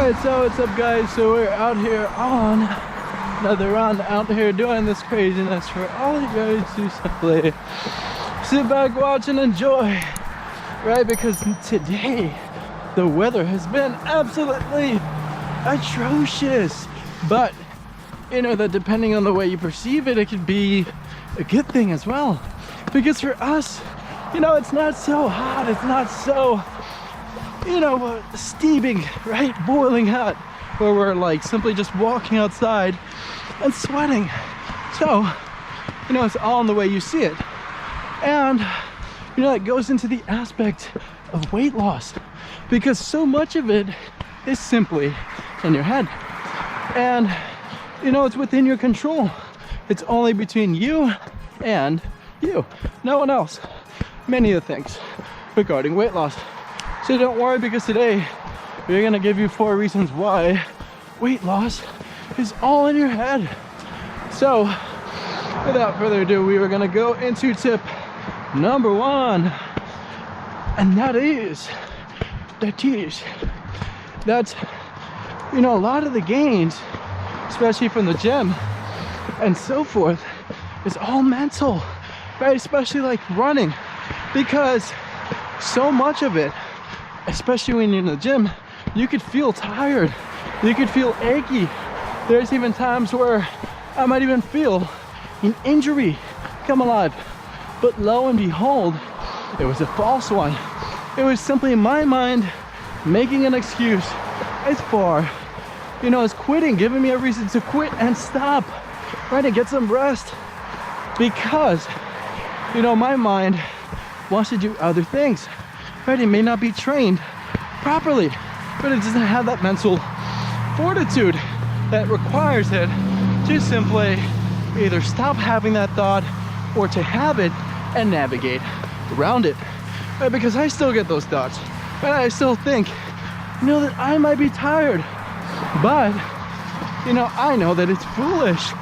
Alright, so what's up guys? So we're out here on another run, out here doing this craziness for all you guys to simply sit back, watch, and enjoy. Right? Because today the weather has been absolutely atrocious. But you know that depending on the way you perceive it, it could be a good thing as well. Because for us, you know, it's not so hot, it's not so, you know, steaming, right? Boiling hot, where we're like simply just walking outside and sweating. So, you know, it's all in the way you see it. And, you know, it goes into the aspect of weight loss, because so much of it is simply in your head. And, you know, it's within your control. It's only between you and you, no one else. Many of the things regarding weight loss. So don't worry, because today we're gonna give you 4 reasons why weight loss is all in your head. So without further ado, we are gonna go into tip number 1, and that is that, you know, a lot of the gains, especially from the gym and so forth, is all mental, right? Especially like running, because so much of it, especially when you're in the gym, you could feel tired, you could feel achy. There's even times where I might even feel an injury come alive, but lo and behold, it was a false one. It was simply my mind making an excuse as far, you know, as quitting, giving me a reason to quit and stop, right, and get some rest, because, you know, my mind wants to do other things, right? It may not be trained properly, but it doesn't have that mental fortitude that requires it to simply either stop having that thought or to have it and navigate around it, right? Because I still get those thoughts, but I still think, you know, that I might be tired, but, you know, I know that it's foolish,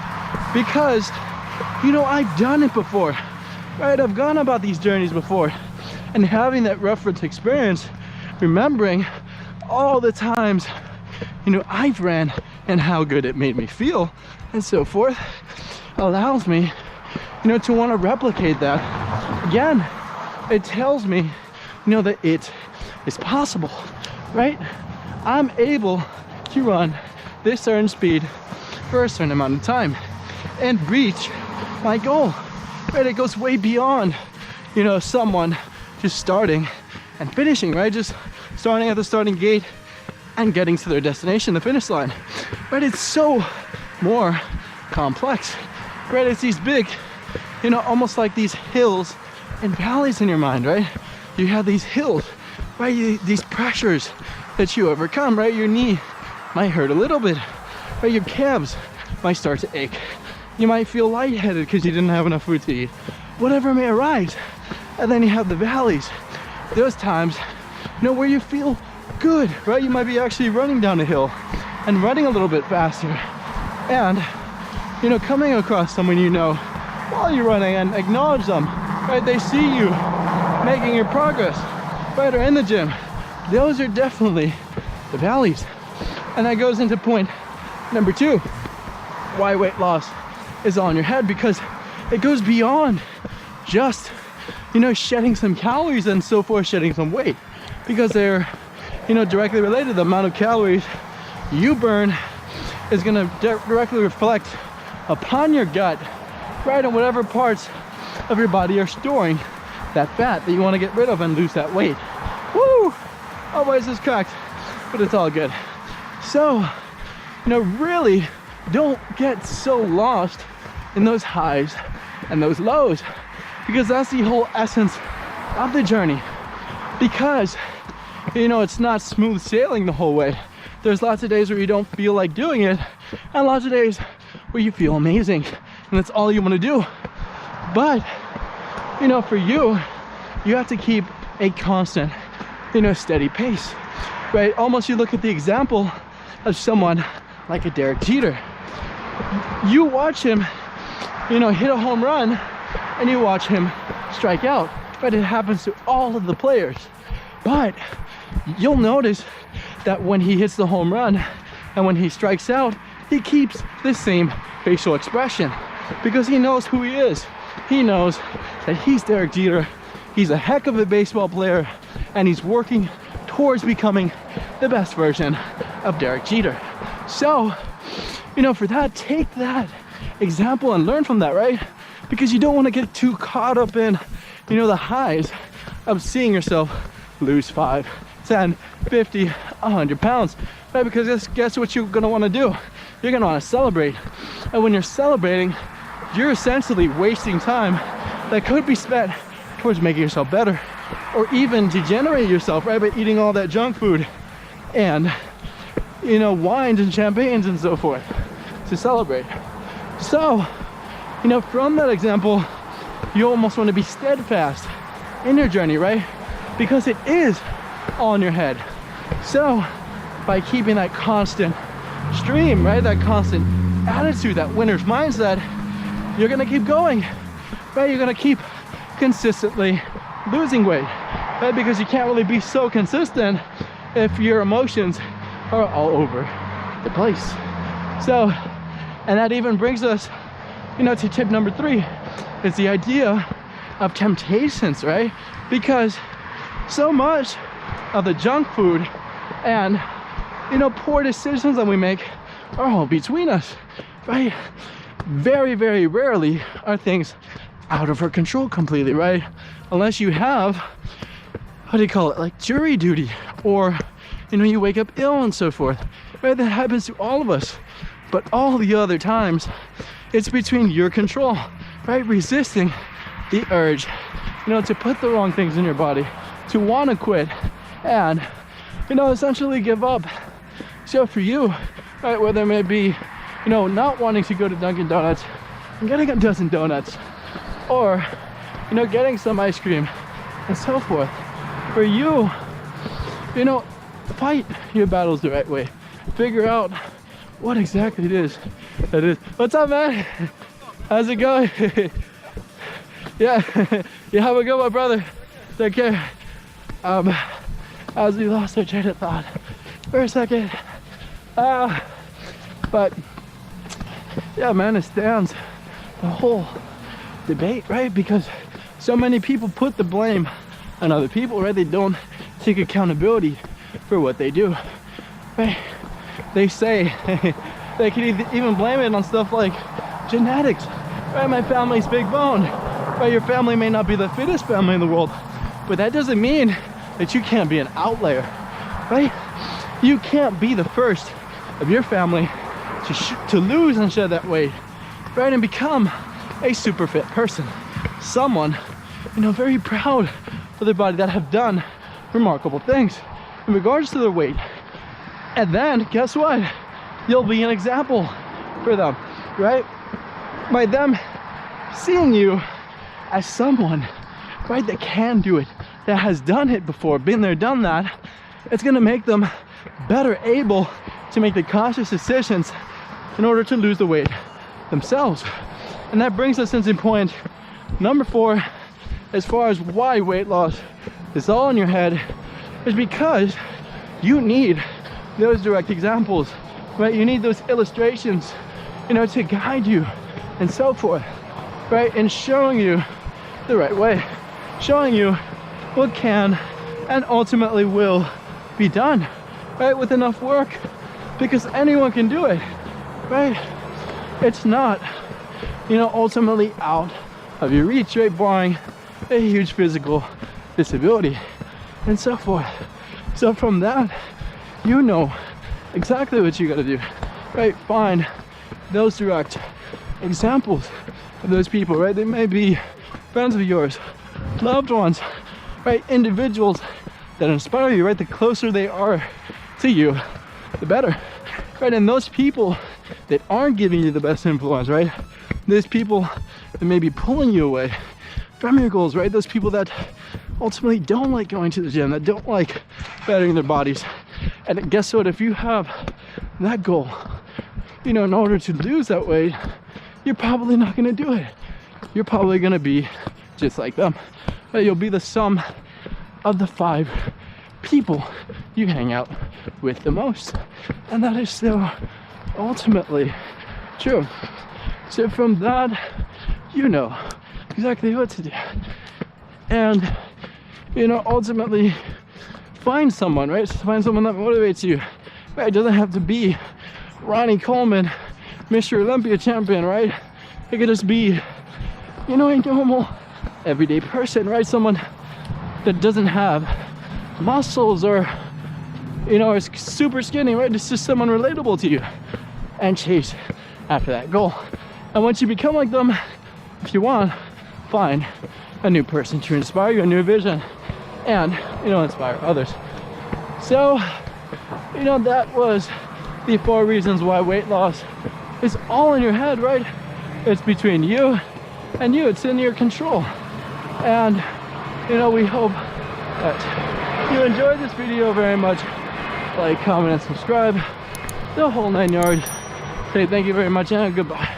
because, you know, I've done it before, right? I've gone about these journeys before, and having that reference experience, remembering all the times, you know, I've ran and how good it made me feel and so forth, allows me, you know, to want to replicate that again. It tells me, you know, that it is possible, right? I'm able to run this certain speed for a certain amount of time and reach my goal, right? It goes way beyond, you know, someone just starting and finishing, right? Just starting at the starting gate and getting to their destination, the finish line, right? It's so more complex, right? It's these big, you know, almost like these hills and valleys in your mind, right? You have these hills, right? These pressures that you overcome, right? Your knee might hurt a little bit, right? Your calves might start to ache. You might feel lightheaded because you didn't have enough food to eat. Whatever may arise. And then you have the valleys. Those times, you know, where you feel good, right? You might be actually running down a hill and running a little bit faster. And, you know, coming across someone you know while you're running and acknowledge them, right? They see you making your progress, right? Or in the gym. Those are definitely the valleys. And that goes into point number 2, why weight loss is all in your head, because it goes beyond just, you know, shedding some calories and so forth, shedding some weight, because they're, you know, directly related. The amount of calories you burn is going to directly reflect upon your gut, right, and whatever parts of your body are storing that fat that you want to get rid of and lose that weight. Woo! Oh, voice is cracked, but it's all good. So, you know, really don't get so lost in those highs and those lows, because that's the whole essence of the journey. Because, you know, it's not smooth sailing the whole way. There's lots of days where you don't feel like doing it, and lots of days where you feel amazing and that's all you want to do. But, you know, for you, you have to keep a constant, you know, steady pace, right? Almost, you look at the example of someone like a Derek Jeter. You watch him, you know, hit a home run, and you watch him strike out, right? It happens to all of the players. But you'll notice that when he hits the home run and when he strikes out, he keeps the same facial expression because he knows who he is. He knows that he's Derek Jeter. He's a heck of a baseball player, and he's working towards becoming the best version of Derek Jeter. So, you know, for that, take that example and learn from that, right? Because you don't want to get too caught up in, you know, the highs of seeing yourself lose 5, 10, 50, 100 pounds, right? Because guess what you're going to want to do? You're going to want to celebrate. And when you're celebrating, you're essentially wasting time that could be spent towards making yourself better, or even degenerate yourself, right, by eating all that junk food and, you know, wines and champagnes and so forth to celebrate. So, you know, from that example, you almost want to be steadfast in your journey, right? Because it is all in your head. So, by keeping that constant stream, right, that constant attitude, that winner's mindset, you're gonna keep going, right? You're gonna keep consistently losing weight, right? Because you can't really be so consistent if your emotions are all over the place. So, and that even brings us, you know, to tip number 3. It's the idea of temptations, right? Because so much of the junk food and, you know, poor decisions that we make are all between us, right? Very, very rarely are things out of our control completely, right? Unless you have, how do you call it, like jury duty, or, you know, you wake up ill and so forth, right? That happens to all of us. But all the other times, it's between your control, right? Resisting the urge, you know, to put the wrong things in your body, to want to quit, and, you know, essentially give up. So for you, right, whether it may be, you know, not wanting to go to Dunkin' Donuts and getting a dozen donuts, or, you know, getting some ice cream and so forth. For you, you know, fight your battles the right way. Figure out what exactly it is that is. What's up, man? How's it going? Yeah, you have a good one, brother. Take care. As we lost our train of thought for a second. But yeah, man, it stands the whole debate, right? Because so many people put the blame on other people, right? They don't take accountability for what they do, right? They say they can even blame it on stuff like genetics, right? My family's big bone, right? Your family may not be the fittest family in the world, but that doesn't mean that you can't be an outlier, right? You can't be the first of your family to lose and shed that weight, right? And become a super fit person, someone, you know, very proud of their body, that have done remarkable things in regards to their weight. And then guess what? You'll be an example for them, right? By them seeing you as someone, right, that can do it, that has done it before, been there, done that, it's gonna make them better able to make the conscious decisions in order to lose the weight themselves. And that brings us into point number 4, as far as why weight loss is all in your head, is because you need those direct examples, right? You need those illustrations, you know, to guide you and so forth, right? And showing you the right way, showing you what can and ultimately will be done, right? With enough work, because anyone can do it, right? It's not, you know, ultimately out of your reach, right? Barring a huge physical disability and so forth. So from that, you know exactly what you got to do, right? Find those direct examples of those people, right? They may be friends of yours, loved ones, right? Individuals that inspire you, right? The closer they are to you, the better, right? And those people that aren't giving you the best influence, right? Those people that may be pulling you away from your goals, right? Those people that ultimately don't like going to the gym, that don't like bettering their bodies. And guess what? If you have that goal, you know, in order to lose that weight, you're probably not going to do it. You're probably going to be just like them. You'll be the sum of the 5 people you hang out with the most. And that is so ultimately true. So from that, you know exactly what to do. And, you know, ultimately find someone, right? Find someone that motivates you. Right? It doesn't have to be Ronnie Coleman, Mr. Olympia champion, right? It could just be, you know, a normal everyday person, right? Someone that doesn't have muscles or, you know, is super skinny, right? It's just someone relatable to you, and chase after that goal. And once you become like them, if you want, find a new person to inspire you, a new vision, and, you know, inspire others. So, you know, that was the 4 reasons why weight loss is all in your head, right? It's between you and you. It's in your control. And, you know, we hope that you enjoyed this video very much. Like, comment, and subscribe. The whole 9 yards. Say thank you very much and goodbye.